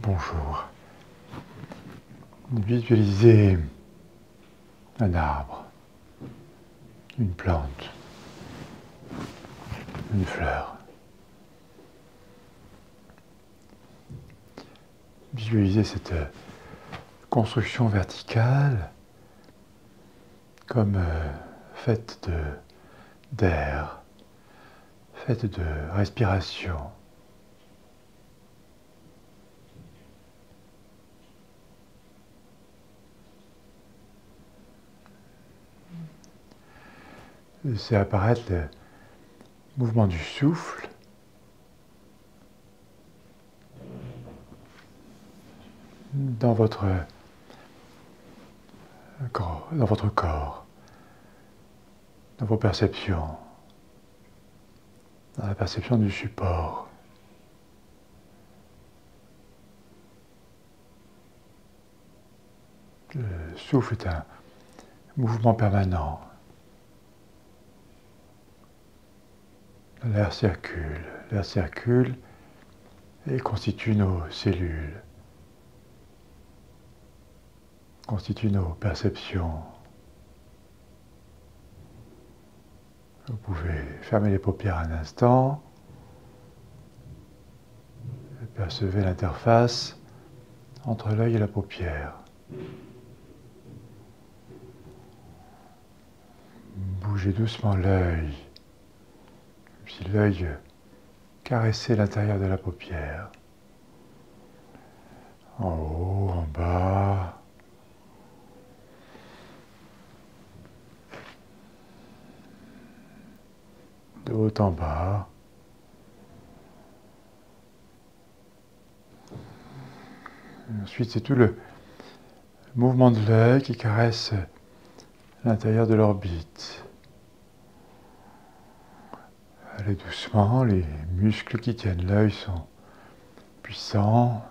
Bonjour. Visualisez un arbre, une plante, une fleur. Visualisez cette construction verticale comme faite d'air, faite de respiration. Laissez apparaître le mouvement du souffle dans votre corps, dans vos perceptions, dans la perception du support. Le souffle est un mouvement permanent. L'air circule et constitue nos cellules, constitue nos perceptions. Vous pouvez fermer les paupières un instant, et percevez l'interface entre l'œil et la paupière. Bougez doucement l'œil, comme si l'œil caressait l'intérieur de la paupière. En haut, en bas. De haut en bas. Et ensuite, c'est tout le mouvement de l'œil qui caresse l'intérieur de l'orbite. Allez doucement, les muscles qui tiennent l'œil sont puissants.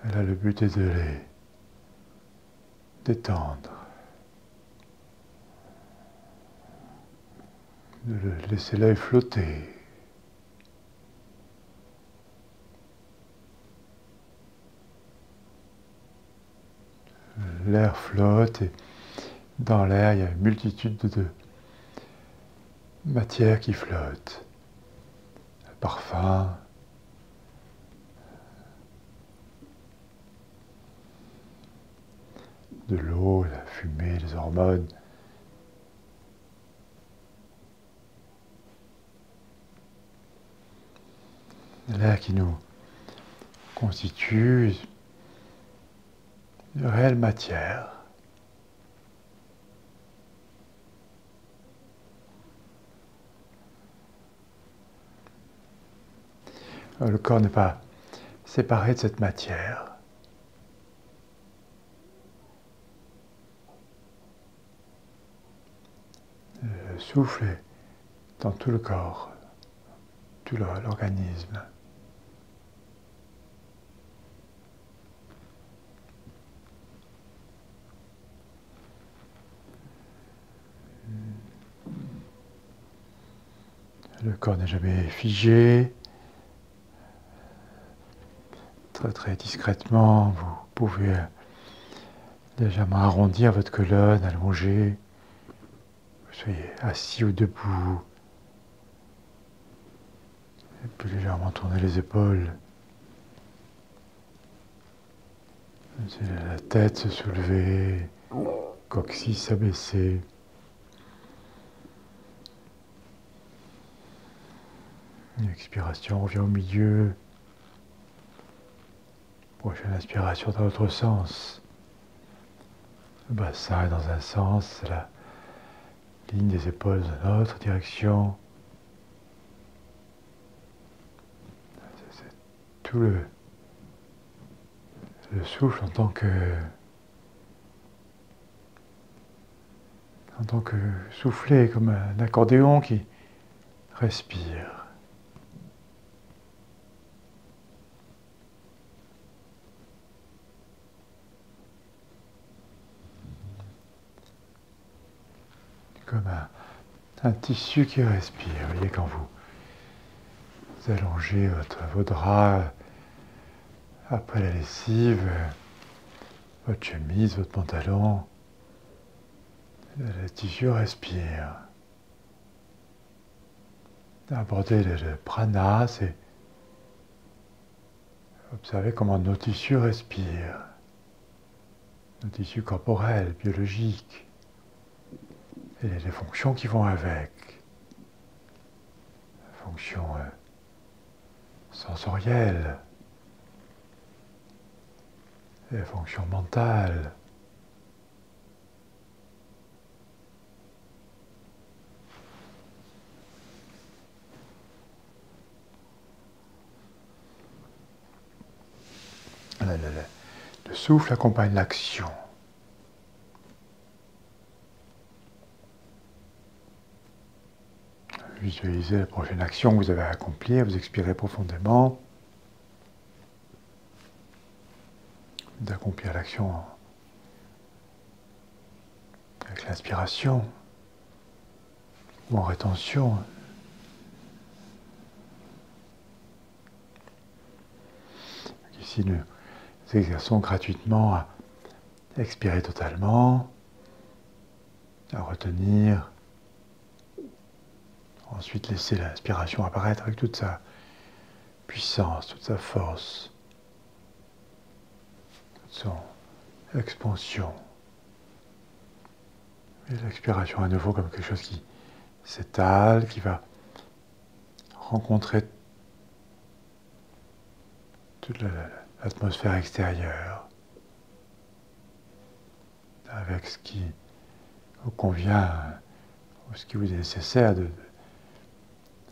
Et là, le but est de les détendre, de laisser l'œil flotter. L'air flotte et dans l'air, il y a une multitude de matières qui flottent. Le parfum, de l'eau, la fumée, les hormones. L'air qui nous constitue de réelle matière. Le corps n'est pas séparé de cette matière. Le souffle est dans tout le corps, tout l'organisme. Le corps n'est jamais figé. Très très discrètement, vous pouvez légèrement arrondir votre colonne, allonger. Vous soyez assis ou debout. Et puis légèrement tourner les épaules. Laissez la tête se soulever, coccyx s'abaisser. Une expiration revient au milieu. Prochaine inspiration dans l'autre sens. Le bassin est dans un sens, la ligne des épaules dans l'autre direction. C'est tout le souffle en tant que soufflé, comme un accordéon qui respire. Comme un tissu qui respire. Vous voyez, quand vous allongez vos draps, après la lessive, votre chemise, votre pantalon, le tissu respire. Abordez le prana, c'est observer comment nos tissus respirent, nos tissus corporels, biologiques, et les fonctions qui vont avec, fonctions sensorielles, les fonctions mentales. Le souffle accompagne l'action. Visualisez la prochaine action que vous avez à accomplir, vous expirez profondément. D'accomplir l'action avec l'inspiration ou en rétention. Ici, nous exerçons gratuitement à expirer totalement, à retenir, ensuite laisser l'inspiration apparaître avec toute sa puissance, toute sa force, toute son expansion. Et l'expiration à nouveau comme quelque chose qui s'étale, qui va rencontrer toute l'atmosphère extérieure avec ce qui vous convient ou ce qui vous est nécessaire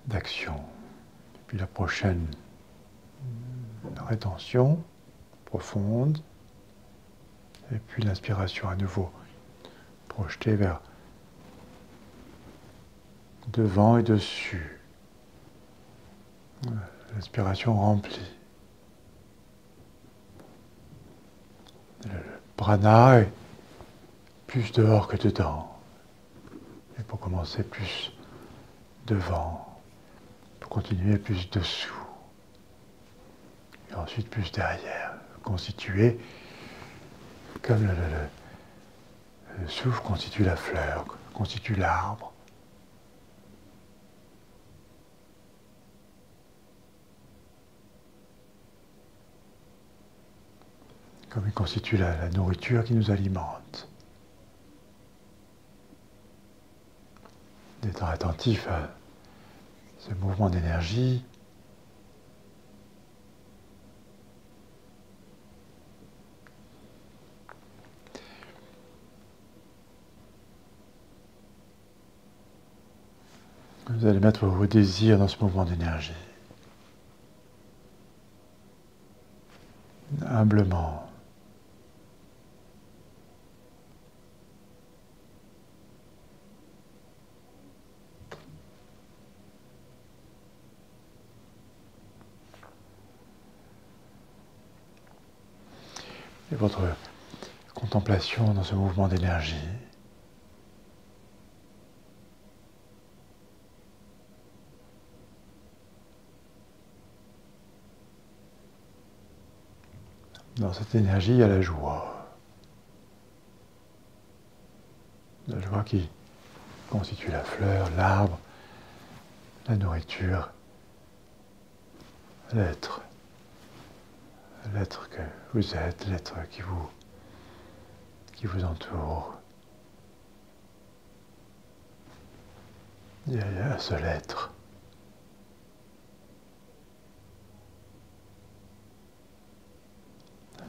d'action. Et puis la prochaine rétention profonde et puis l'inspiration à nouveau projetée vers devant et dessus. L'inspiration remplie. Le prana est plus dehors que dedans. Et pour commencer, plus devant. Pour continuer, plus dessous. Et ensuite, plus derrière. Constitué comme le souffle constitue la fleur, constitue l'arbre. Comme il constitue la nourriture qui nous alimente. D'être attentif à ce mouvement d'énergie. Vous allez mettre vos désirs dans ce mouvement d'énergie. Humblement. Et votre contemplation dans ce mouvement d'énergie. Dans cette énergie, il y a la joie. La joie qui constitue la fleur, l'arbre, la nourriture, l'être. L'être que vous êtes, l'être qui vous entoure. Il y a un seul être.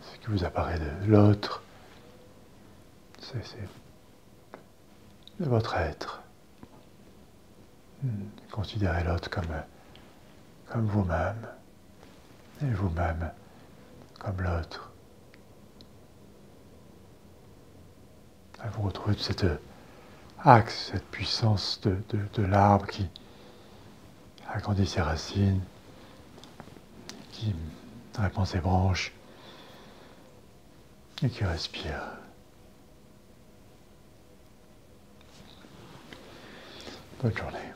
Ce qui vous apparaît de l'autre, c'est votre être. Considérez l'autre comme vous-même, et vous-même comme l'autre. Vous retrouvez cet axe, cette puissance de l'arbre qui agrandit ses racines, qui répand ses branches et qui respire. Bonne journée.